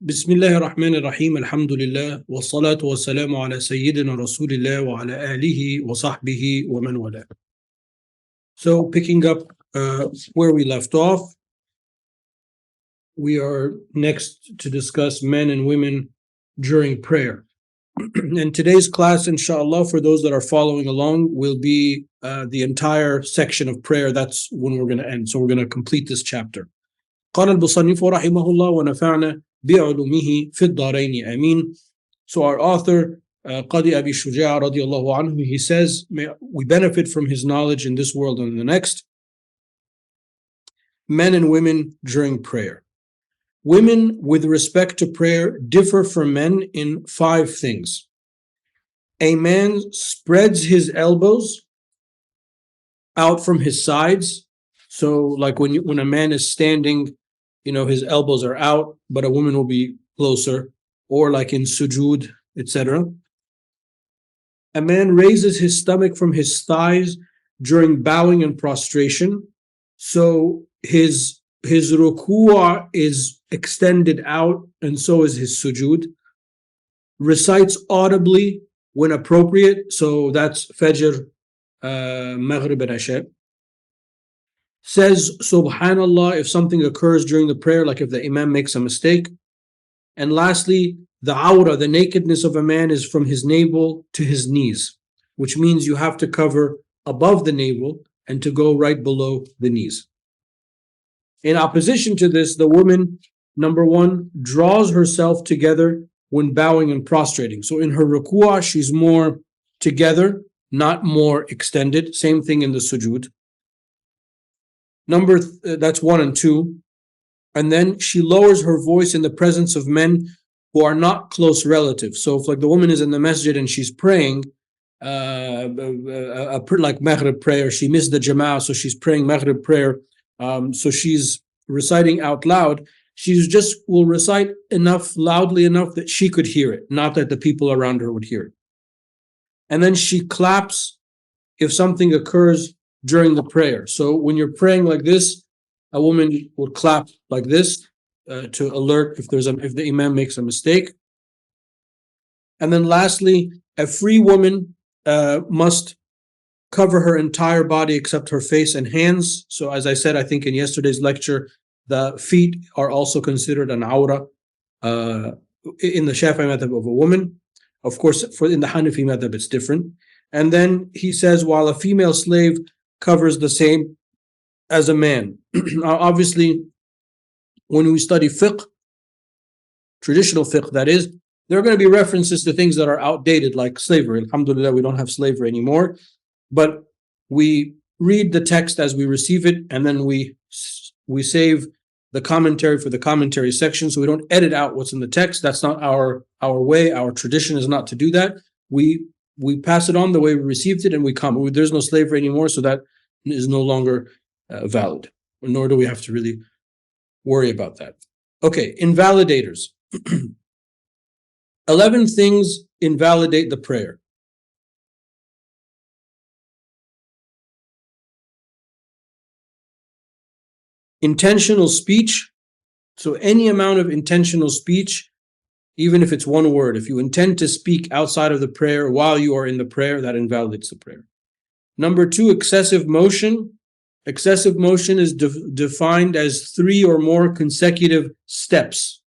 بسم الله الرحمن الرحيم الحمد لله والصلاة والسلام على سيدنا رسول الله وعلى آله وصحبه ومن والاه. So picking up where we left off, we are next to discuss men and women during prayer. And today's class, inshallah, for those that are following along, will be the entire section of prayer. That's when we're going to end. So we're going to complete this chapter. قال المصنف رحمه الله ونفعنا بعلومه في الدارين آمين. So our author, Qadi Abi Shuja radiallahu anhu, he says, we benefit from his knowledge in this world and the next. Men and women during prayer. Women with respect to prayer differ from men in 5 things. A man spreads his elbows out from his sides. So like when a man is standing, his elbows are out, but a woman will be closer, or like in sujood, etc. A man raises his stomach from his thighs during bowing and prostration. So his ruku' is extended out, and so is his sujood. Recites audibly when appropriate. So that's Fajr, Maghrib and Isha. Says Subhanallah if something occurs during the prayer, like if the Imam makes a mistake. And lastly, the awra, the nakedness of a man, is from his navel to his knees, which means you have to cover above the navel and to go right below the knees. In opposition to this, the woman, number 1, draws herself together when bowing and prostrating. So in her ruku'ah, she's more together, not more extended. Same thing in the sujood. That's 1 and 2. And then she lowers her voice in the presence of men who are not close relatives. So if like the woman is in the masjid and she's praying, like Maghrib prayer, she missed the Jama'ah, so she's praying Maghrib prayer. So she's reciting out loud. She just will recite loudly enough that she could hear it, not that the people around her would hear it. And then she claps if something occurs during the prayer. So when you're praying like this, a woman would clap like this to alert if the Imam makes a mistake. And then lastly, a free woman must cover her entire body except her face and hands. So as I said, I think in yesterday's lecture, the feet are also considered an awra in the Shafi'i madhab of a woman. Of course, in the Hanafi madhab, it's different. And then he says, while a female slave covers the same as a man. Obviously, when we study fiqh, traditional fiqh that is, there are going to be references to things that are outdated, like slavery. Alhamdulillah, we don't have slavery anymore. But we read the text as we receive it, and then we save the commentary for the commentary section, so we don't edit out what's in the text. That's not our way. Our tradition is not to do that. We pass it on the way we received it, and we come. There's no slavery anymore, so that is no longer valid, nor do we have to really worry about that. Okay, invalidators. 11 things invalidate the prayer. Intentional speech. So any amount of intentional speech, even if it's 1 word, if you intend to speak outside of the prayer while you are in the prayer, that invalidates the prayer. Number 2, excessive motion. Excessive motion is defined as 3 or more consecutive steps.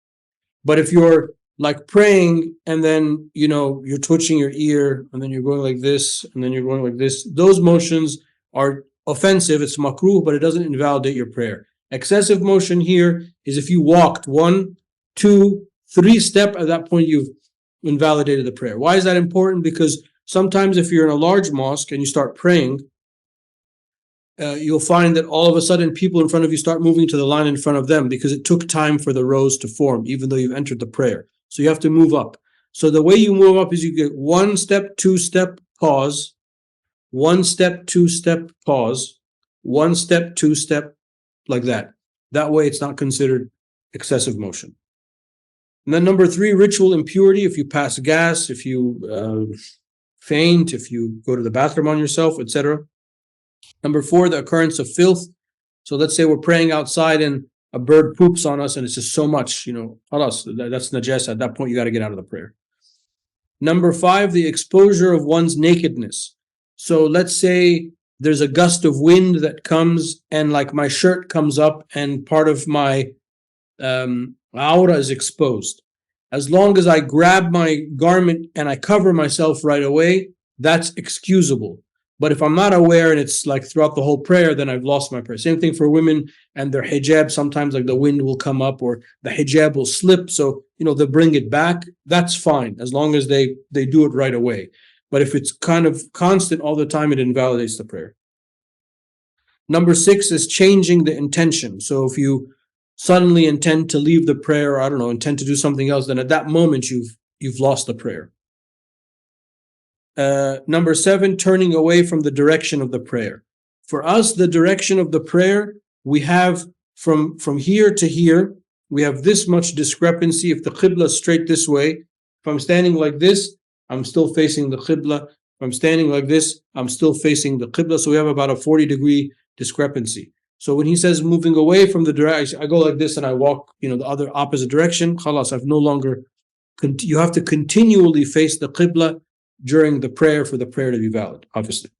But if you're like praying and then, you're twitching your ear and then you're going like this and then you're going like this, those motions are offensive. It's makruh, but it doesn't invalidate your prayer. Excessive motion here is if you walked 1, 2, 3 steps, at that point you've invalidated the prayer. Why is that important? Because sometimes if you're in a large mosque and you start praying, you'll find that all of a sudden people in front of you start moving to the line in front of them because it took time for the rows to form, even though you've entered the prayer. So you have to move up. So the way you move up is you get 1 step, 2 step, pause, 1 step, 2 step, pause, 1 step, 2 step, like that. That way it's not considered excessive motion. And then number 3, ritual impurity. If you pass gas, if you faint, if you go to the bathroom on yourself, etc. Number 4, the occurrence of filth. So let's say we're praying outside and a bird poops on us and it's just so much, khalas, that's najas. At that point, you got to get out of the prayer. Number 5, the exposure of one's nakedness. So let's say there's a gust of wind that comes and like my shirt comes up and part of my aura is exposed. As long as I grab my garment and I cover myself right away, that's excusable. But if I'm not aware and it's like throughout the whole prayer, then I've lost my prayer. Same thing for women and their hijab. Sometimes like the wind will come up or the hijab will slip. So, they'll bring it back. That's fine as long as they do it right away. But if it's kind of constant all the time, it invalidates the prayer. Number 6 is changing the intention. So if you suddenly intend to leave the prayer, or I don't know, intend to do something else, then at that moment you've lost the prayer. Number 7, turning away from the direction of the prayer. For us, the direction of the prayer, we have from here to here, we have this much discrepancy. If the qibla is straight this way, if I'm standing like this, I'm still facing the qibla. If I'm standing like this, I'm still facing the qibla. So we have about a 40-degree discrepancy. So when he says moving away from the direction, I go like this and I walk, the other opposite direction. Khalas, I've no longer. You have to continually face the qibla during the prayer for the prayer to be valid, obviously.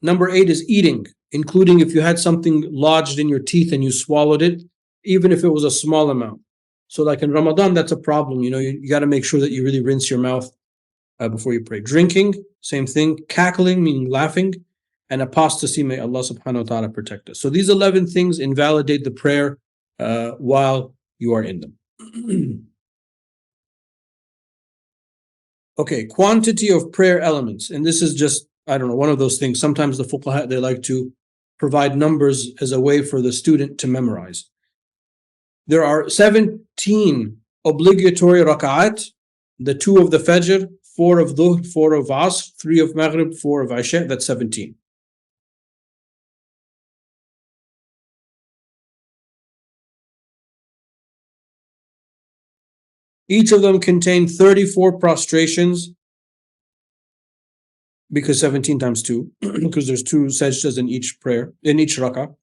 Number 8 is eating, including if you had something lodged in your teeth and you swallowed it, even if it was a small amount. So like in Ramadan, that's a problem. You got to make sure that you really rinse your mouth before you pray. Drinking, same thing. Cackling, meaning laughing. And apostasy, may Allah subhanahu wa ta'ala protect us. So these 11 things invalidate the prayer while you are in them. Okay, quantity of prayer elements. And this is just, I don't know, one of those things. Sometimes the fuqaha, they like to provide numbers as a way for the student to memorize. There are 17 obligatory rak'at, the 2 of the Fajr, 4 of Dhuhr, 4 of Asr, 3 of Maghrib, 4 of Isha, that's 17. Each of them contain 34 prostrations, because 17 times 2, because there's 2 sajdas in each prayer, in each rak'ah.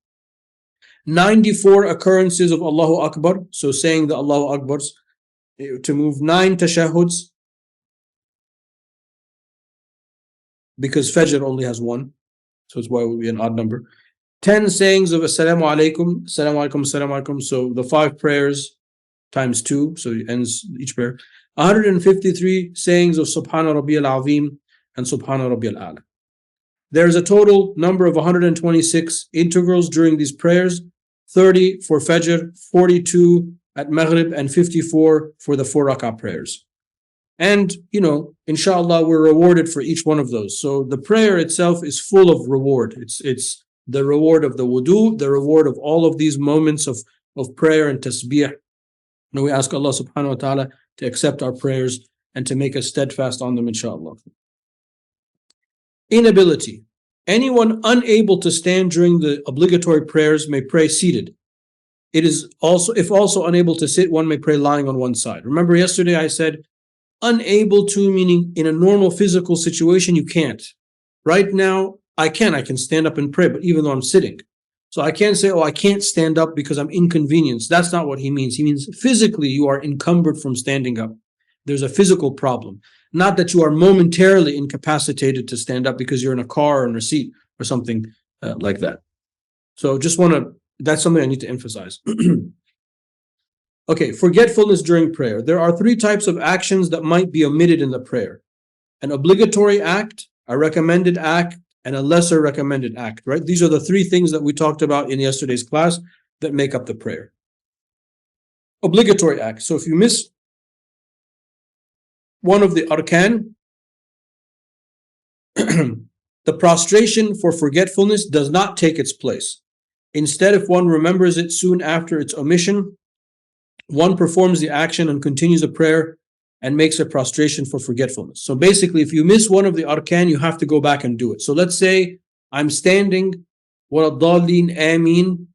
94 occurrences of Allahu Akbar, so saying the Allahu Akbars, to move 9 tashahuds, because Fajr only has 1, so it's why it would be an odd number. 10 sayings of Assalamu alaikum, Assalamu alaikum, Assalamu alaikum, so the 5 prayers times 2, so it ends each prayer. 153 sayings of Subhana Rabbiyal Azim and Subhana Rabbiyal A'la. There is a total number of 126 integrals during these prayers, 30 for Fajr, 42 at Maghrib, and 54 for the 4 rak'ah prayers. And, inshallah, we're rewarded for each one of those. So the prayer itself is full of reward. It's the reward of the wudu, the reward of all of these moments of prayer and tasbih. And we ask Allah subhanahu wa ta'ala to accept our prayers and to make us steadfast on them, inshallah. Inability. Anyone unable to stand during the obligatory prayers may pray seated. It is also, if also unable to sit, one may pray lying on one side. Remember yesterday I said, unable to, meaning in a normal physical situation, you can't. Right now, I can stand up and pray, but even though I'm sitting. So I can't say, I can't stand up because I'm inconvenienced. That's not what he means. He means physically you are encumbered from standing up. There's a physical problem. Not that you are momentarily incapacitated to stand up because you're in a car or in a seat or something like that. So that's something I need to emphasize. Okay, forgetfulness during prayer. There are 3 types of actions that might be omitted in the prayer. An obligatory act, a recommended act, and a lesser recommended act, right? These are the 3 things that we talked about in yesterday's class that make up the prayer. Obligatory act. So if you miss one of the arkan, the prostration for forgetfulness does not take its place. Instead, if one remembers it soon after its omission, one performs the action and continues a prayer and makes a prostration for forgetfulness. So basically, if you miss one of the arkan, you have to go back and do it. So let's say I'm standing, وَلَضَّالِّينَ آمين,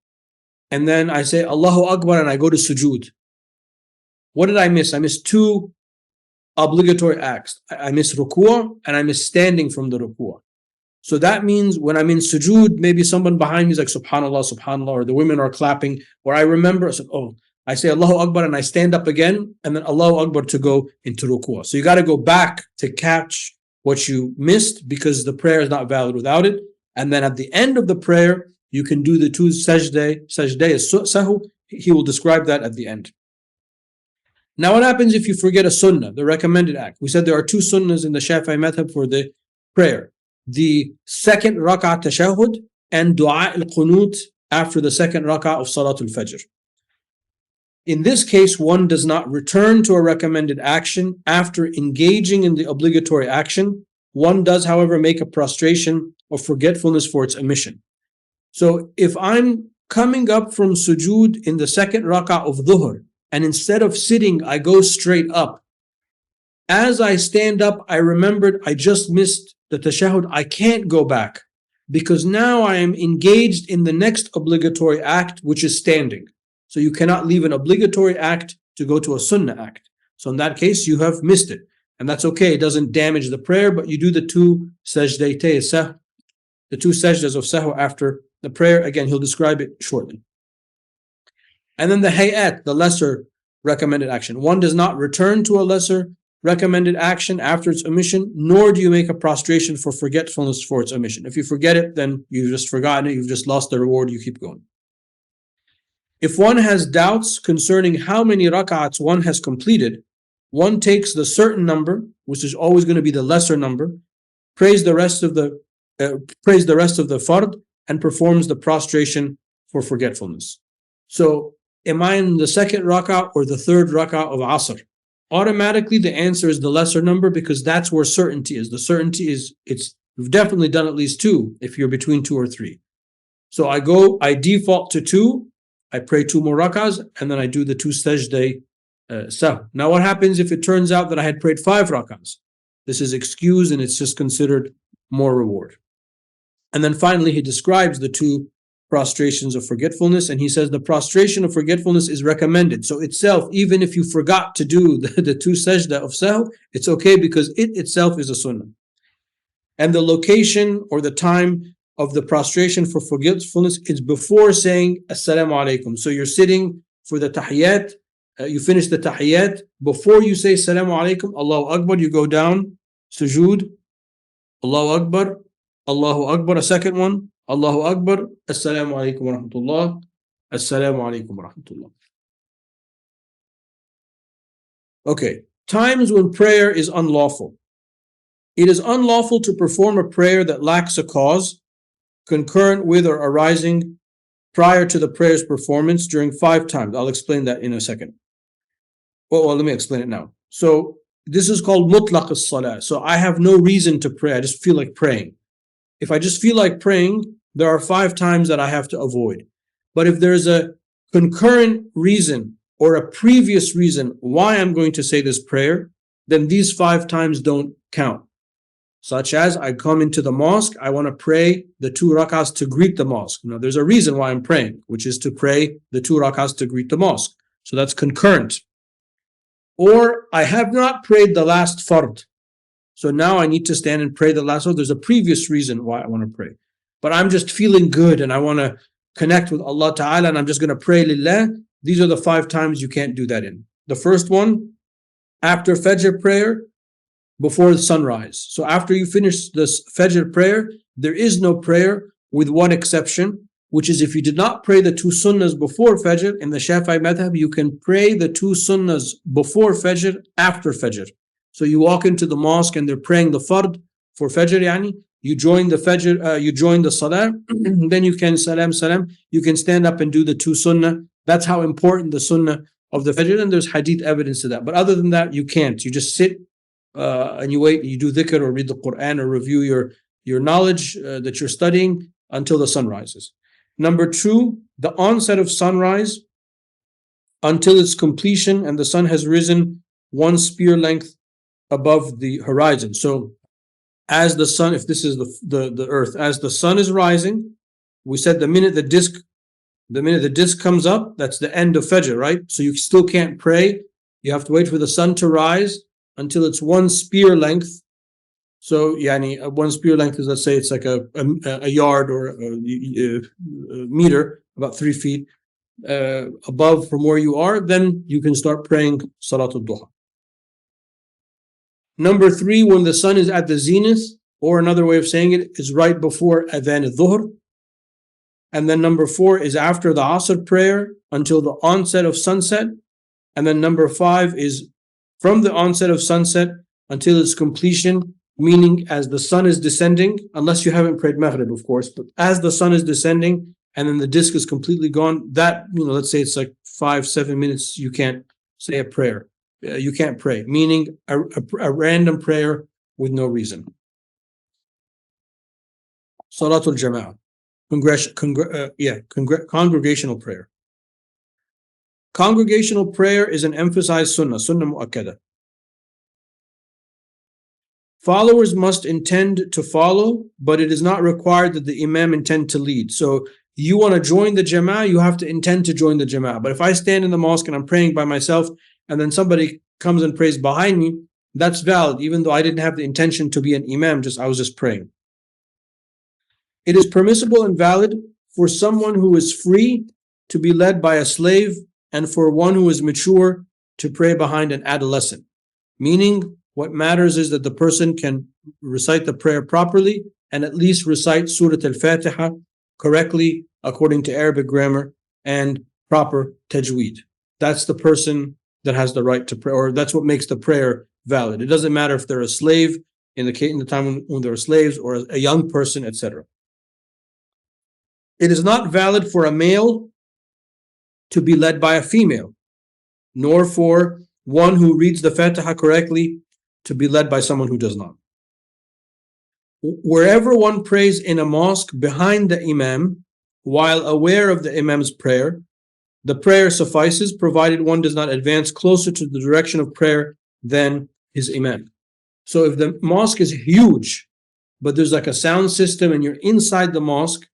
and then I say Allahu Akbar and I go to sujood. What did I miss? I missed 2 obligatory acts. I miss ruku' and I miss standing from the ruku'. So that means when I'm in sujood, maybe someone behind me is like, subhanallah, subhanallah, or the women are clapping, or I remember, I said, oh, I say Allahu Akbar and I stand up again, and then Allahu Akbar to go into ruku'ah. So you got to go back to catch what you missed because the prayer is not valid without it. And then at the end of the prayer, you can do the two sajdah is sahu. He will describe that at the end. Now, what happens if you forget a sunnah, the recommended act? We said there are two sunnahs in the Shafi'i madhab for the prayer. The second rak'ah tashahhud and dua al-qunut after the second rak'ah of salatul fajr. In this case, one does not return to a recommended action after engaging in the obligatory action. One does, however, make a prostration of forgetfulness for its omission. So if I'm coming up from sujood in the second rak'ah of dhuhr, and instead of sitting, I go straight up. As I stand up, I remembered I just missed the tashahhud. I can't go back because now I am engaged in the next obligatory act, which is standing. So you cannot leave an obligatory act to go to a sunnah act. So in that case, you have missed it. And that's okay. It doesn't damage the prayer, but you do the two sajdatay sahw, the two sajdas of sahw after the prayer. Again, he'll describe it shortly. And then the hayat, the lesser recommended action. One does not return to a lesser recommended action after its omission, nor do you make a prostration for forgetfulness for its omission. If you forget it, then you've just forgotten it, you've just lost the reward, you keep going. If one has doubts concerning how many rak'ats one has completed, one takes the certain number, which is always going to be the lesser number, prays the rest of the fard, and performs the prostration for forgetfulness. So, am I in the second rak'ah or the third rak'ah of Asr? Automatically, the answer is the lesser number because that's where certainty is. The certainty is you've definitely done at least two if you're between two or three. So I default to two, I pray two more rak'ahs, and then I do the two sajdah sahw. Now, what happens if it turns out that I had prayed 5 rak'ahs? This is excused and it's just considered more reward. And then finally, he describes the two prostrations of forgetfulness, and he says the prostration of forgetfulness is recommended. So itself, even if you forgot to do the two sajda of sahw, it's okay because it itself is a sunnah. And the location or the time of the prostration for forgetfulness is before saying assalamu alaikum. So you're sitting for the tahiyyat, you finish the tahiyyat, before you say assalamu alaikum, Allahu Akbar, you go down, sujood, Allahu Akbar, Allahu Akbar, a second one, Allahu Akbar, Assalamu alaikum wa rahmatullah, Assalamu alaikum wa rahmatullah. Okay, times when prayer is unlawful. It is unlawful to perform a prayer that lacks a cause, concurrent with or arising prior to the prayer's performance during 5 times. I'll explain that in a second. Well, let me explain it now. So this is called mutlaq as-salah. So I have no reason to pray. I just feel like praying. If I just feel like praying, there are 5 times that I have to avoid. But if there's a concurrent reason or a previous reason why I'm going to say this prayer, then these 5 times don't count. Such as I come into the mosque, I want to pray the 2 rak'ahs to greet the mosque. Now, there's a reason why I'm praying, which is to pray the 2 rak'ahs to greet the mosque. So that's concurrent. Or I have not prayed the last fard. So now I need to stand and pray the last fard. There's a previous reason why I want to pray. But I'm just feeling good and I want to connect with Allah Ta'ala and I'm just going to pray lillah. These are the 5 times you can't do that in. The first one, after Fajr prayer, before the sunrise. So after you finish this Fajr prayer, there is no prayer with one exception, which is if you did not pray the 2 sunnahs before Fajr, in the Shafi'i madhab, you can pray the 2 sunnahs before Fajr, after Fajr. So you walk into the mosque and they're praying the fard for Fajr, you join the Fajr, you join the Salah, then you can salam, you can stand up and do the 2 sunnah. That's how important the sunnah of the Fajr, and there's hadith evidence to that. But other than that, you can't. You just sit and you wait, you do dhikr or read the Quran or review your knowledge that you're studying until the sun rises. Number 2, the onset of sunrise until its completion and the sun has risen 1 spear length above the horizon. So as the sun, if this is the earth, as the sun is rising, we said the minute the disc comes up, that's the end of Fajr, right? So you still can't pray. You have to wait for the sun to rise until it's 1 spear length So, yani, one spear length is, let's say, it's like a yard or a meter, about 3 feet above from where you are. Then you can start praying Salatul Duha. Number 3, when the sun is at the zenith, or another way of saying it is right before Adhan al-Dhuhr. And then number 4 is after the Asr prayer until the onset of sunset. And then number 5 is from the onset of sunset until its completion, meaning as the sun is descending, unless you haven't prayed Maghrib, of course, but as the sun is descending and then the disk is completely gone, that, let's say it's like 5-7 minutes, you can't say a prayer. You can't pray, meaning a random prayer with no reason. Salatul Jama'ah. Congregational prayer. Congregational prayer is an emphasized sunnah mu'akkada. Followers must intend to follow, but it is not required that the imam intend to lead. So you want to join the jama'ah, you have to intend to join the jama'ah. But if I stand in the mosque and I'm praying by myself, and then somebody comes and prays behind me, that's valid, even though I didn't have the intention to be an imam, I was just praying. It is permissible and valid for someone who is free to be led by a slave, and for one who is mature to pray behind an adolescent. Meaning, what matters is that the person can recite the prayer properly and at least recite Surah Al-Fatiha correctly according to Arabic grammar and proper tajweed. That's the person that has the right to pray, or that's what makes the prayer valid. It doesn't matter if they're a slave in the time when they were slaves, or a young person, etc. It is not valid for a male to be led by a female, nor for one who reads the Fatiha correctly to be led by someone who does not. Wherever one prays in a mosque behind the imam, while aware of the imam's prayer, the prayer suffices, provided one does not advance closer to the direction of prayer than his imam. So if the mosque is huge, but there's like a sound system and you're inside the mosque,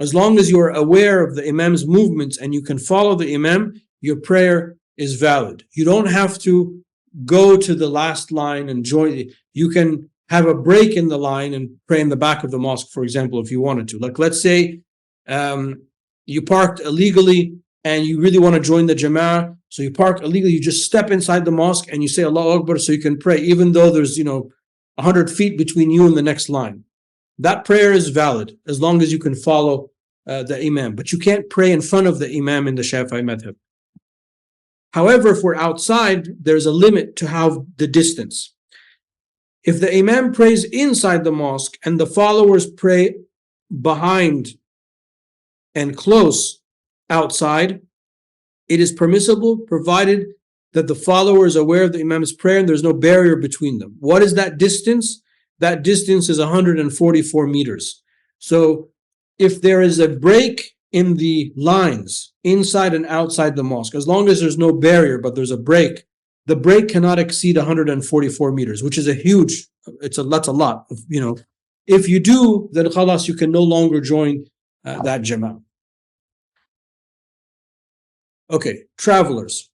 as long as you are aware of the imam's movements and you can follow the imam, your prayer is valid. You don't have to go to the last line and join. You can have a break in the line and pray in the back of the mosque, for example, if you wanted to. Like, let's say you parked illegally and you really want to join the jama'ah, so you park illegally, you just step inside the mosque and you say Allahu Akbar so you can pray, even though there's 100 feet between you and the next line. That prayer is valid as long as you can follow the imam, but you can't pray in front of the imam in the Shafi'i madhab. However, if we're outside, there's a limit to how the distance. If the imam prays inside the mosque and the followers pray behind and close outside, it is permissible, provided that the follower is aware of the imam's prayer and there's no barrier between them. What is that distance? That distance is 144 meters. So if there is a break in the lines inside and outside the mosque, as long as there's no barrier but there's a break, the break cannot exceed 144 meters, which is that's a lot. If you do, then khalas, you can no longer join that jama'ah. Okay, travelers.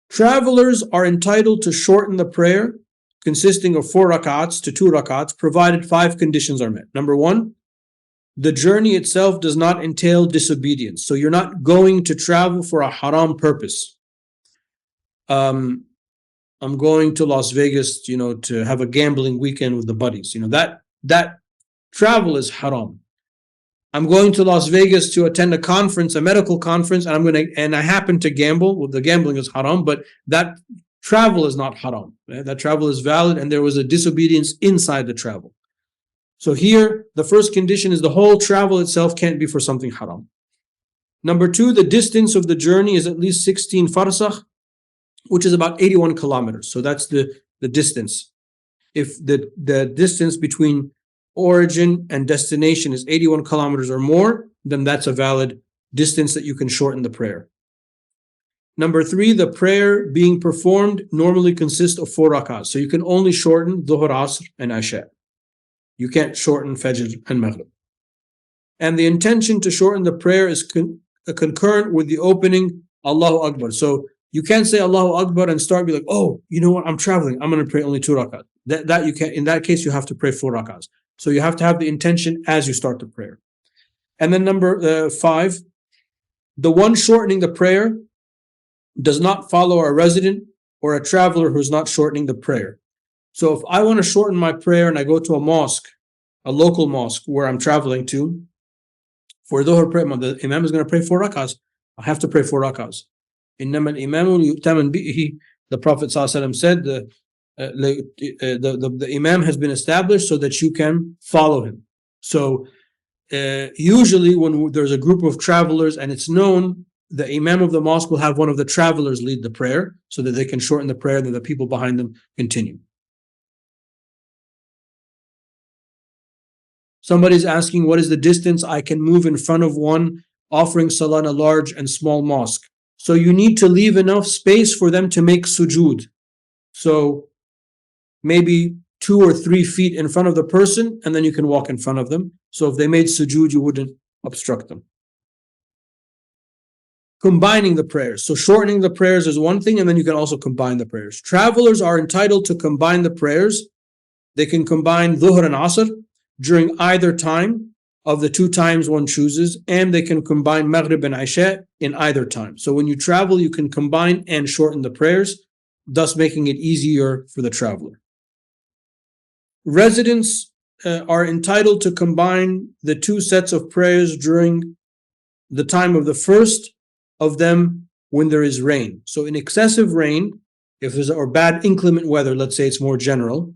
Travelers are entitled to shorten the prayer, consisting of 4 rak'ats to 2 rak'ats, provided 5 conditions are met. Number 1, the journey itself does not entail disobedience. So you're not going to travel for a haram purpose. I'm going to Las Vegas, to have a gambling weekend with the buddies. That travel is haram. I'm going to Las Vegas to attend a conference, a medical conference, and I happen to gamble. Well, the gambling is haram, but that travel is not haram. That travel is valid, and there was a disobedience inside the travel. So here, the first condition is the whole travel itself can't be for something haram. Number 2, the distance of the journey is at least 16 farsakh, which is about 81 kilometers. So that's the distance. If the distance between origin and destination is 81 kilometers or more, then that's a valid distance that you can shorten the prayer. Number 3, the prayer being performed normally consists of 4 rak'ahs. So you can only shorten Dhuhr, Asr, and Isha. You can't shorten Fajr and Maghrib. And the intention to shorten the prayer is concurrent with the opening Allahu Akbar. So you can't say Allahu Akbar and start be like, oh, you know what, I'm traveling, I'm going to pray only 2 rak'ahs. that you can, in that case, you have to pray 4 rak'ahs. So you have to have the intention as you start the prayer. And then number 5, the one shortening the prayer does not follow a resident or a traveler who's not shortening the prayer. So if I want to shorten my prayer and I go to a mosque, a local mosque where I'm traveling to, for Dhuhr prayer, the Imam is going to pray 4 rak'ahs. I have to pray 4 rak'ahs. إِنَّمَا الْإِمَامُ يُؤْتَمَنْ بِهِ. The Prophet ﷺ said the Imam has been established so that you can follow him. So usually when there's a group of travelers and it's known, the Imam of the mosque will have one of the travelers lead the prayer so that they can shorten the prayer and then the people behind them continue. Somebody's asking, what is the distance I can move in front of one offering salah in a large and small mosque? So you need to leave enough space for them to make sujood. So maybe 2 or 3 feet in front of the person, and then you can walk in front of them. So if they made sujood, you wouldn't obstruct them. Combining the prayers. So shortening the prayers is one thing, and then you can also combine the prayers. Travelers are entitled to combine the prayers. They can combine Dhuhr and Asr during either time of the 2 times one chooses, and they can combine Maghrib and Isha in either time. So when you travel, you can combine and shorten the prayers, thus making it easier for the traveler. Residents are entitled to combine the 2 sets of prayers during the time of the first of them when there is rain. So in excessive rain, if there's or bad inclement weather, let's say it's more general,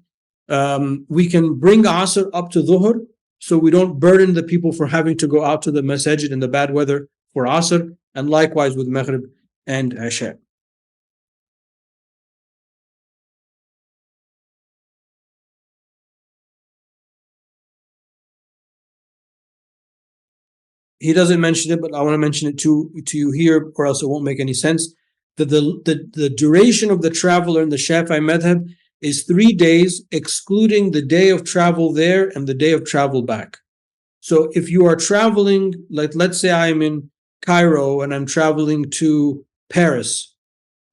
we can bring Asr up to Dhuhr, so we don't burden the people for having to go out to the masajid in the bad weather for Asr, and likewise with Maghrib and Isha. He doesn't mention it, but I want to mention it to you here, or else it won't make any sense. That the duration of the traveler in the Shafi'i madhab is 3 days, excluding the day of travel there and the day of travel back. So if you are traveling, like let's say I'm in Cairo and I'm traveling to Paris,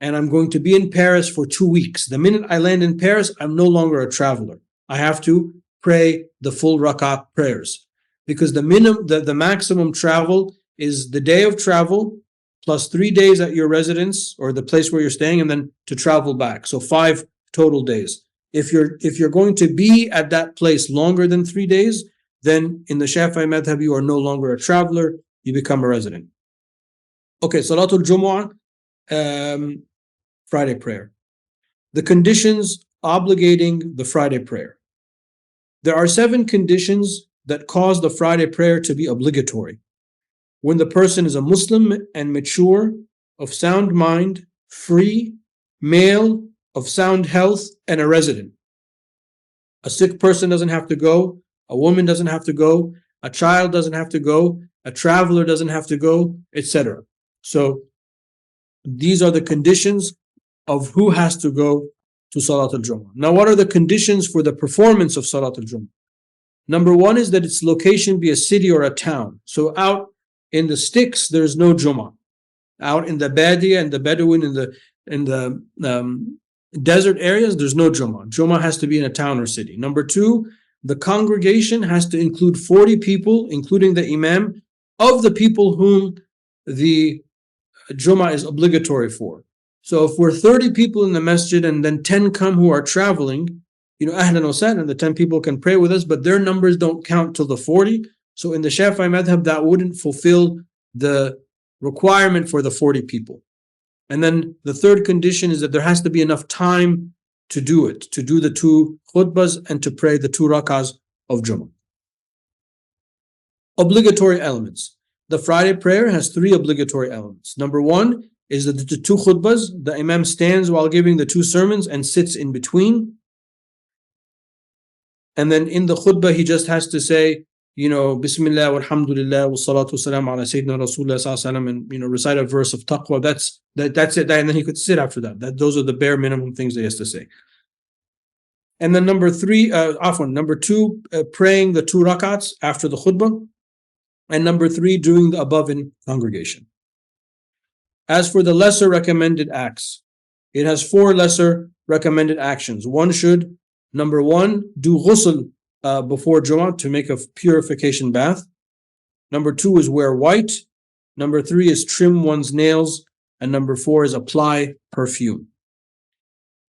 and I'm going to be in Paris for 2 weeks. The minute I land in Paris, I'm no longer a traveler. I have to pray the full rak'ah prayers, because the maximum travel is the day of travel plus 3 days at your residence or the place where you're staying, and then to travel back. So 5 total days. If you're going to be at that place longer than 3 days, then in the Shafi'i madhab you are no longer a traveler, you become a resident. Okay, Salatul Jumu'ah, Friday prayer. The conditions obligating the Friday prayer. There are 7 conditions that cause the Friday prayer to be obligatory. When the person is a Muslim and mature, of sound mind, free, male, of sound health, and a resident. A sick person doesn't have to go, a woman doesn't have to go, a child doesn't have to go, a traveler doesn't have to go, etc. So these are the conditions of who has to go to Salatul Jumu'ah. Now, what are the conditions for the performance of Salatul Jumu'ah? Number 1 is that its location be a city or a town. So out in the sticks, there's no Jumu'ah. Out in the Badiya and the Bedouin in the desert areas, there's no Jumu'ah. Jumu'ah has to be in a town or city. Number 2, the congregation has to include 40 people, including the Imam, of the people whom the Jumu'ah is obligatory for. So if we're 30 people in the masjid and then 10 come who are traveling, ahlan wa sahlan, the 10 people can pray with us, but their numbers don't count till the 40. So in the Shafi'i madhab, that wouldn't fulfill the requirement for the 40 people. And then the third condition is that there has to be enough time to do it, to do the 2 khutbahs and to pray the 2 rak'ahs of Jumu'ah. Obligatory elements. The Friday prayer has 3 obligatory elements. Number 1 is that the 2 khutbahs, the Imam stands while giving the 2 sermons and sits in between. And then in the khutbah, he just has to say, Bismillah, walhamdulillah, wa salatu salam ala Sayyidina Rasulullah sallallahu alaihi wasallam, and recite a verse of taqwa. That's it. And then he could sit after that. Those are the bare minimum things that he has to say. And then number 2, praying the 2 rak'ats after the khutbah. And number 3, doing the above in congregation. As for the lesser recommended acts, it has 4 lesser recommended actions. One should Number one, do ghusl before Jumu'ah to make a purification bath. Number two is wear white. Number three is trim one's nails. And number four is apply perfume.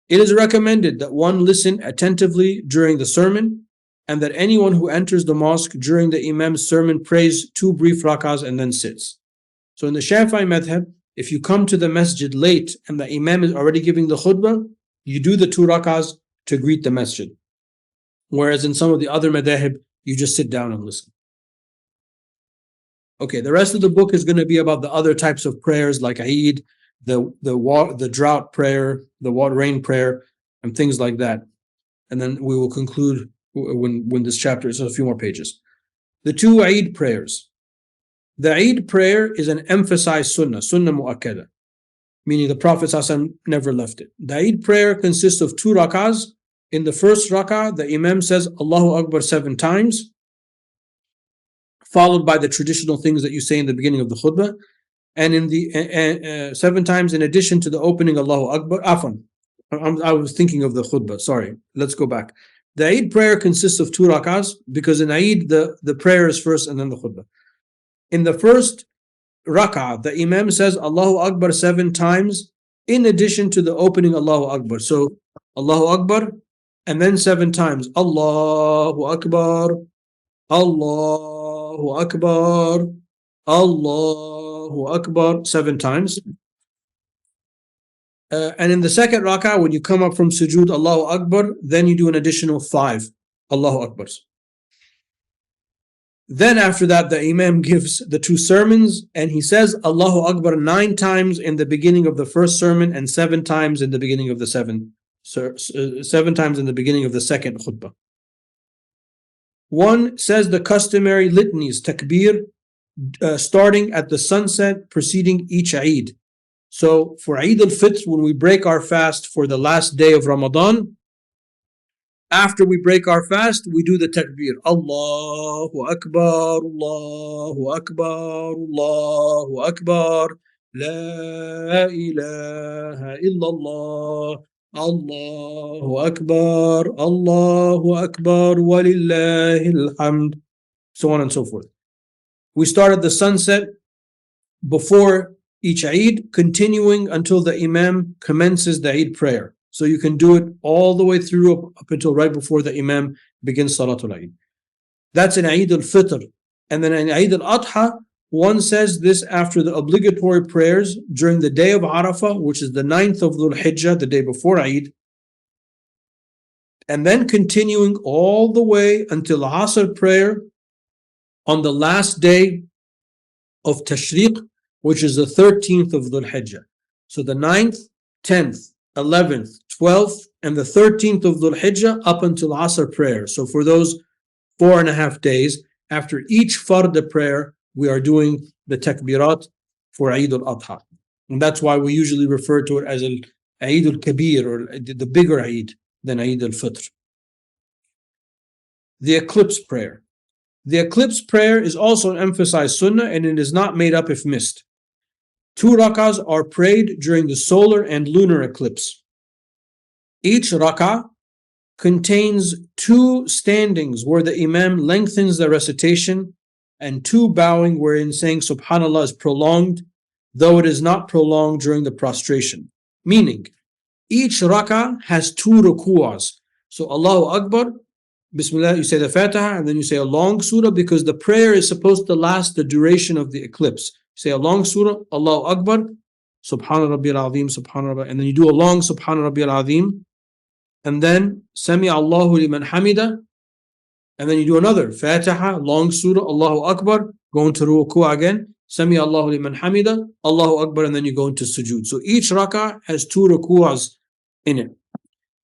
It is recommended that one listen attentively during the sermon, and that anyone who enters the mosque during the Imam's sermon prays 2 brief rakahs and then sits. So in the Shafi'i madhab, if you come to the masjid late and the Imam is already giving the khutbah, you do the 2 rakahs to greet the masjid. Whereas in some of the other madhab, you just sit down and listen. Okay, the rest of the book is going to be about the other types of prayers like Eid, the drought prayer, the rain prayer, and things like that. And then we will conclude when this chapter is a few more pages. The 2 Eid prayers. The Eid prayer is an emphasized sunnah mu'akkada, meaning the Prophet ﷺ never left it. The Eid prayer consists of 2 rakahs. In the first rakah, the Imam says Allahu Akbar 7 times, followed by the traditional things that you say in the beginning of the khutbah. And in the 7 times in addition to the opening Allahu Akbar, I was thinking of the khutbah, sorry, let's go back. The Eid prayer consists of 2 rakahs because in Eid the prayer is first and then the khutbah. In the first rakah, the Imam says Allahu Akbar 7 times in addition to the opening Allahu Akbar. So Allahu Akbar and then 7 times Allahu Akbar, Allahu Akbar, Allahu Akbar 7 times. And in the second rak'ah, when you come up from sujood, Allahu Akbar, then you do an additional 5 Allahu Akbars. Then after that, the Imam gives the 2 sermons and he says Allahu Akbar 9 times in the beginning of the first sermon and 7 times in the beginning of the 7 times in the beginning of the second khutbah. One says the customary litanies, takbir, starting at the sunset preceding each Eid. So for Eid al-Fitr, when we break our fast for the last day of Ramadan, after we break our fast, we do the takbir. Allahu Akbar, Allahu Akbar, Allahu Akbar, La ilaha illallah, Allahu Akbar, Allahu Akbar, walillahil hamd, so on and so forth. We start at the sunset before each Eid, continuing until the Imam commences the Eid prayer. So you can do it all the way through up until right before the Imam begins Salatul Eid. That's in Eid al-Fitr. And then in Eid al-Adha, one says this after the obligatory prayers during the day of Arafah, which is the 9th of Dhul Hijjah, the day before Eid. And then continuing all the way until Asr prayer on the last day of Tashriq, which is the 13th of Dhul Hijjah. So the 9th, 10th, 11th, 12th, and the 13th of Dhul Hijjah up until Asr prayer. So for those 4.5 days, after each Fard prayer, we are doing the takbirat for Eid al-Adha. And that's why we usually refer to it as Eid al-Kabir, or the bigger Eid than Eid al-Fitr. The eclipse prayer. The eclipse prayer is also an emphasized sunnah, and it is not made up if missed. 2 rakahs are prayed during the solar and lunar eclipse. Each rakah contains 2 standings where the Imam lengthens the recitation and 2 bowing wherein saying Subhanallah is prolonged, though it is not prolonged during the prostration. Meaning, each rakah has 2 ruku'as. So Allahu Akbar, Bismillah, you say the Fatiha, and then you say a long surah because the prayer is supposed to last the duration of the eclipse. Say a long surah, Allahu Akbar, Subhana Rabbiyal Azim, Subhana Rabbiyal, and then you do a long Subhana Rabbiyal Azim, and then Sami Allahu liman hamida, and then you do another Fatiha, long surah, Allahu Akbar, go into ruku' again, Sami Allahu liman hamida, Allahu Akbar, and then you go into sujood. So each rak'ah has 2 ruku'as in it.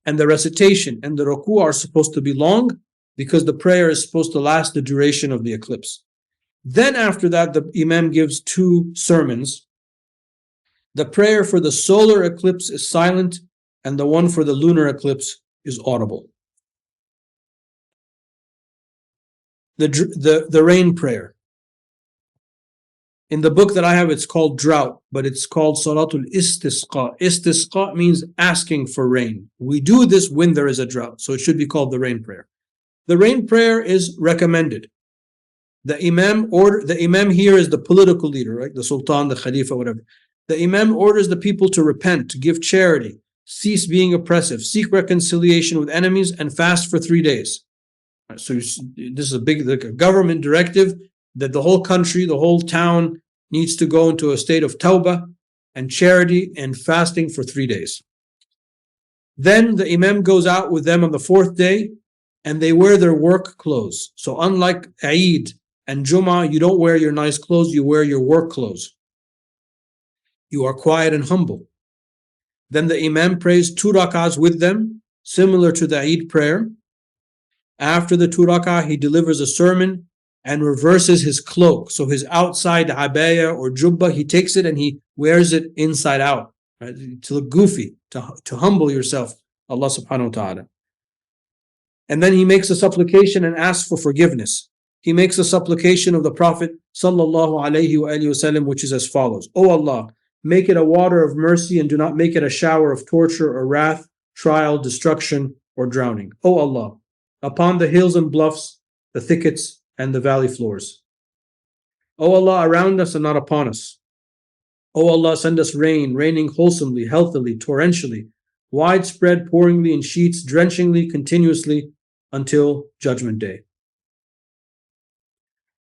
And the recitation and the ruku' are supposed to be long because the prayer is supposed to last the duration of the eclipse. Then after that, the Imam gives 2 sermons. The prayer for the solar eclipse is silent, and the one for the lunar eclipse is audible. The rain prayer. In the book that I have, it's called drought, but it's called Salatul Istisqa. Istisqa means asking for rain. We do this when there is a drought, so it should be called the rain prayer. The rain prayer is recommended. The Imam here is the political leader, right? The Sultan, the Khalifa, whatever. The Imam orders the people to repent, to give charity, cease being oppressive, seek reconciliation with enemies, and fast for 3 days. Right, so this is a big government directive that the whole country, the whole town needs to go into a state of tawbah and charity and fasting for 3 days. Then the Imam goes out with them on the 4th day and they wear their work clothes. So unlike Eid and Jummah, you don't wear your nice clothes, you wear your work clothes. You are quiet and humble. Then the Imam prays 2 rak'ahs with them, similar to the Eid prayer. After the 2 rak'ah, he delivers a sermon and reverses his cloak. So his outside abaya or jubba, he takes it and he wears it inside out, right? To look goofy, to humble yourself, Allah subhanahu wa ta'ala. And then he makes a supplication and asks for forgiveness. He makes a supplication of the Prophet sallallahu alaihi wasallam, which is as follows: O Allah, make it a water of mercy and do not make it a shower of torture or wrath, trial, destruction, or drowning. O Allah, upon the hills and bluffs, the thickets and the valley floors. O Allah, around us and not upon us. O Allah, send us rain, raining wholesomely, healthily, torrentially, widespread, pouringly in sheets, drenchingly, continuously, until Judgment Day.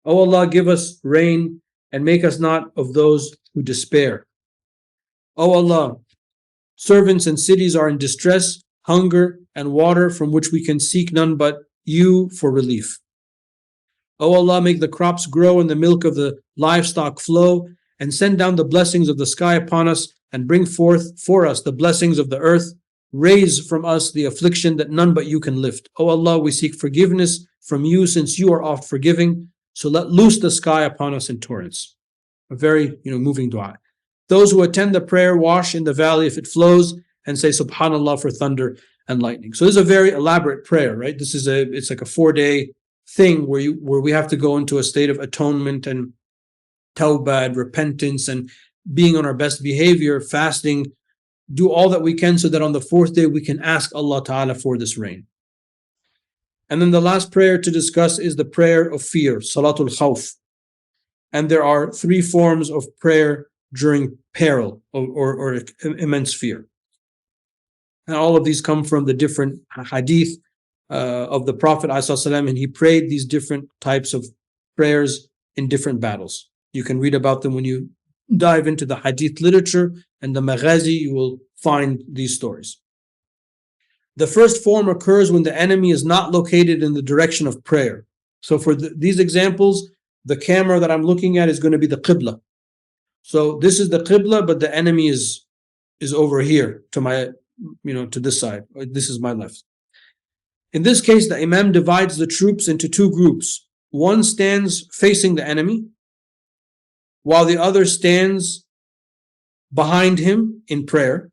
O Allah, give us rain and make us not of those who despair. O Allah, servants and cities are in distress, hunger, and water from which we can seek none but you for relief. O Allah, make the crops grow and the milk of the livestock flow, and send down the blessings of the sky upon us, and bring forth for us the blessings of the earth. Raise from us the affliction that none but you can lift. O Allah, we seek forgiveness from you, since you are oft forgiving. So let loose the sky upon us in torrents. A very moving dua. Those who attend the prayer wash in the valley if it flows, and say Subhanallah for thunder and lightning. So this is a very elaborate prayer, right? It's like a 4-day thing where we have to go into a state of atonement and tawbah and repentance and being on our best behavior, fasting, do all that we can so that on the 4th day we can ask Allah Ta'ala for this rain. And then the last prayer to discuss is the prayer of fear, Salatul Khawf. And there are 3 forms of prayer during peril or immense fear. And all of these come from the different hadith of the Prophet ﷺ, and he prayed these different types of prayers in different battles. You can read about them when you dive into the hadith literature and the maghazi, you will find these stories. The first form occurs when the enemy is not located in the direction of prayer. So for these examples, the camera that I'm looking at is going to be the Qibla. So this is the Qibla, but the enemy is over here to my, to this side. This is my left. In this case, the Imam divides the troops into 2 groups. One stands facing the enemy, while the other stands behind him in prayer.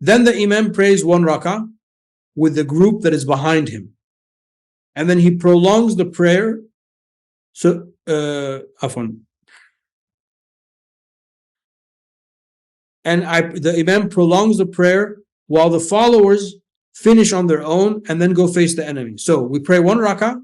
Then the Imam prays 1 rak'ah with the group that is behind him. And then he prolongs the prayer. So, the Imam prolongs the prayer while the followers finish on their own and then go face the enemy. So we pray 1 rak'ah,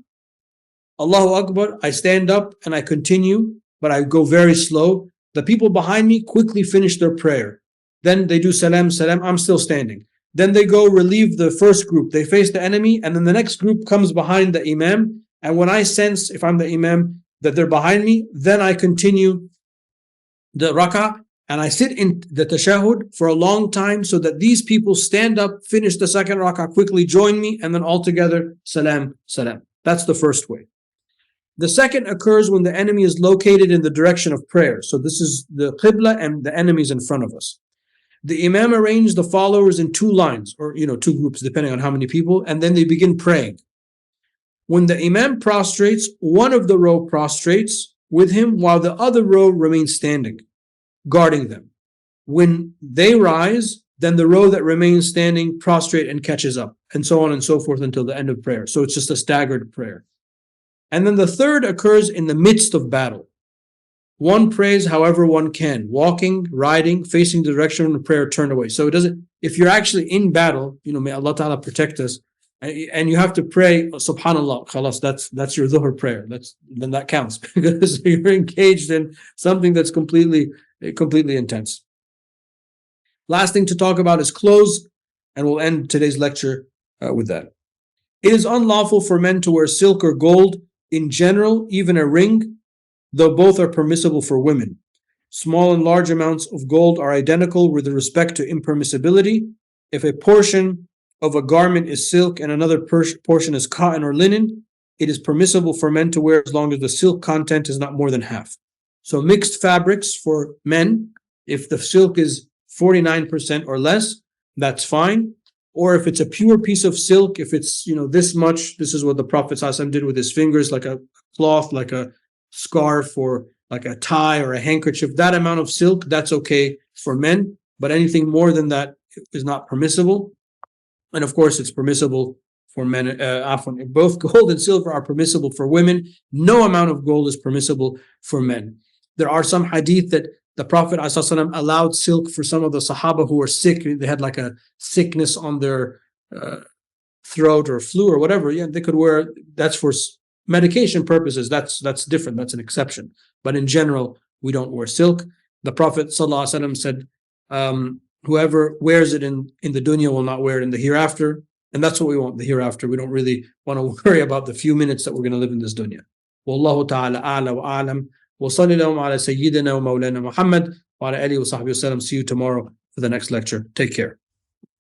Allahu Akbar, I stand up and I continue, but I go very slow. The people behind me quickly finish their prayer. Then they do salam, salam, I'm still standing. Then they go relieve the first group. They face the enemy, and then the next group comes behind the Imam. And when I sense, if I'm the Imam, that they're behind me, then I continue the rak'ah, and I sit in the tashahhud for a long time so that these people stand up, finish the second rak'ah, quickly join me, and then all together, salam, salam. That's the first way. The second occurs when the enemy is located in the direction of prayer. So this is the Qibla and the enemy is in front of us. The Imam arranged the followers in 2 lines, or 2 groups, depending on how many people, and then they begin praying. When the Imam prostrates, one of the row prostrates with him while the other row remains standing, guarding them. When they rise, then the row that remains standing prostrate and catches up, and so on and so forth until the end of prayer. So it's just a staggered prayer. And then the third occurs in the midst of battle. One prays however one can, walking, riding, facing the direction of prayer turned away. So it doesn't, if you're actually in battle, may Allah Ta'ala protect us, and you have to pray, subhanallah, khalas, that's your dhuhr prayer. Then that counts because you're engaged in something that's completely intense. Last thing to talk about is clothes, and we'll end today's lecture with that. It is unlawful for men to wear silk or gold in general, even a ring, though both are permissible for women. Small and large amounts of gold are identical with respect to impermissibility. If a portion of a garment is silk and another portion is cotton or linen, it is permissible for men to wear as long as the silk content is not more than half. So mixed fabrics for men, if the silk is 49% or less, that's fine. Or if it's a pure piece of silk, if it's this much, this is what the Prophet ﷺ did with his fingers, like a cloth, like a scarf, or like a tie or a handkerchief, that amount of silk, that's okay for men. But anything more than that is not permissible. And of course, it's permissible for men. Both gold and silver are permissible for women. No amount of gold is permissible for men. There are some hadith that the Prophet ﷺ allowed silk for some of the Sahaba who were sick. They had like a sickness on their throat or flu or whatever. Yeah, they could wear. That's for medication purposes. That's different. That's an exception. But in general, we don't wear silk. The Prophet ﷺ said, whoever wears it in the dunya will not wear it in the hereafter. And that's what we want, the hereafter. We don't really want to worry about the few minutes that we're going to live in this dunya. Wallahu ta'ala a'la wa a'lam. Wa sallallahu ala sayyidina wa mawlana Muhammad wa ala alihi wa sahbihi wa sallam. See you tomorrow for the next lecture. Take care.